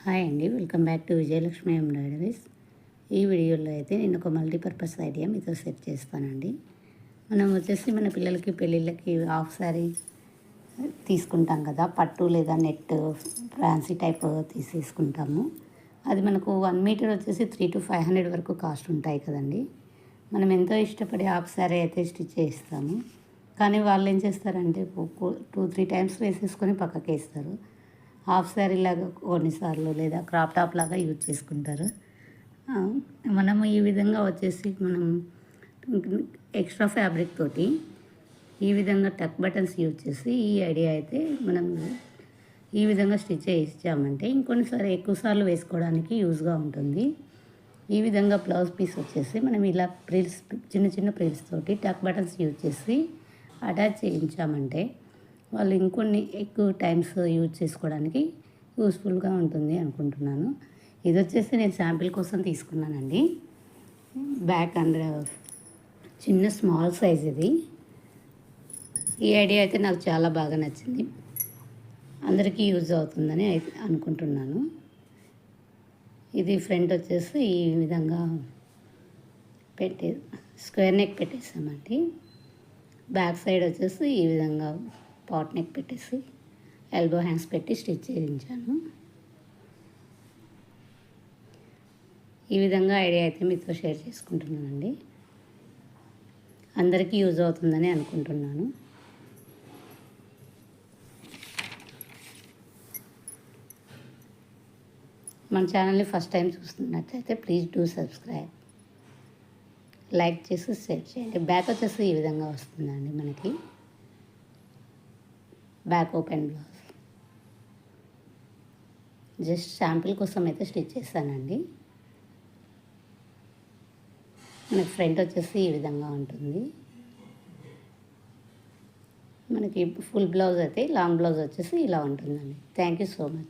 Hi అండి, welcome back to Vijayalakshmi embroideries. ఈ వీడియోలో అయితే నేను ఒక మల్టీపర్పస్ ఐడియా మీతో సెట్ చేస్తానండి. మనం వచ్చేసి మన పిల్లలకి పెళ్ళిళ్ళకి హాఫ్ శారీ తీసుకుంటాం కదా, పట్టు లేదా నెట్ ఫ్యాన్సీ టైప్ తీసేసుకుంటాము. అది మనకు 1 మీటర్ వచ్చేసి 300 to 500 వరకు కాస్ట్ ఉంటాయి కదండి. మనం ఎంతో ఇష్టపడి హాఫ్ శారీ అయితే స్టిచ్ చేయిస్తాము, కానీ వాళ్ళు ఏం చేస్తారంటే 2-3 టైమ్స్ వేసేసుకొని పక్కకి వేస్తారు. హాఫ్ శారీ లాగా కొన్నిసార్లు లేదా క్రాప్ టాప్ లాగా యూజ్ చేసుకుంటారు. మనము ఈ విధంగా వచ్చేసి మనం ఎక్స్ట్రా ఫ్యాబ్రిక్ తోటి ఈ విధంగా టక్ బటన్స్ యూజ్ చేసి ఈ ఐడియా అయితే మనం ఈ విధంగా స్టిచ్ చేయించామంటే ఇంకొన్నిసారి ఎక్కువసార్లు వేసుకోవడానికి యూజ్గా ఉంటుంది. ఈ విధంగా బ్లౌజ్ పీస్ వచ్చేసి మనం ఇలా ప్రిల్స్ చిన్న చిన్న ప్రిల్స్ తోటి టక్ బటన్స్ యూజ్ చేసి అటాచ్ చేయించామంటే వాళ్ళు ఇంకొన్ని ఎక్కువ టైమ్స్ యూజ్ చేసుకోవడానికి యూస్ఫుల్గా ఉంటుంది అనుకుంటున్నాను. ఇది వచ్చేసి నేను శాంపిల్ కోసం తీసుకున్నానండి. బ్యాక్ అండ్ చిన్న స్మాల్ సైజ్ ఇది. ఈ ఐడియా అయితే నాకు చాలా బాగా నచ్చింది, అందరికీ యూజ్ అవుతుందని అయితే అనుకుంటున్నాను. ఇది ఫ్రంట్ వచ్చేసి ఈ విధంగా స్క్వేర్ నెక్ పెట్టేసామండి. బ్యాక్ సైడ్ వచ్చేసి ఈ విధంగా పాట్ నెక్ పెట్టేసి ఎల్బో హ్యాండ్స్ పెట్టి స్టిచ్ చేయించాను. ఈ విధంగా ఐడియా అయితే మీతో షేర్ చేసుకుంటున్నానండి, అందరికీ యూజ్ అవుతుందని అనుకుంటున్నాను. మన ఛానల్ని ఫస్ట్ టైం చూస్తున్నట్లయితే ప్లీజ్ డూ సబ్స్క్రైబ్, లైక్ చేసి షేర్ చేయండి. బ్యాక్ వచ్చేసి ఈ విధంగా వస్తుందండి మనకి. Back open blouse just sample కోసం అయితే స్టిచ్ చేస్తానండి. మనకి ఫ్రంట్ వచ్చేసి ఈ విధంగా ఉంటుంది. మనకి ఫుల్ బ్లౌజ్ అయితే లాంగ్ బ్లౌజ్ వచ్చేసి ఇలా ఉంటుందండి. Thank you so much.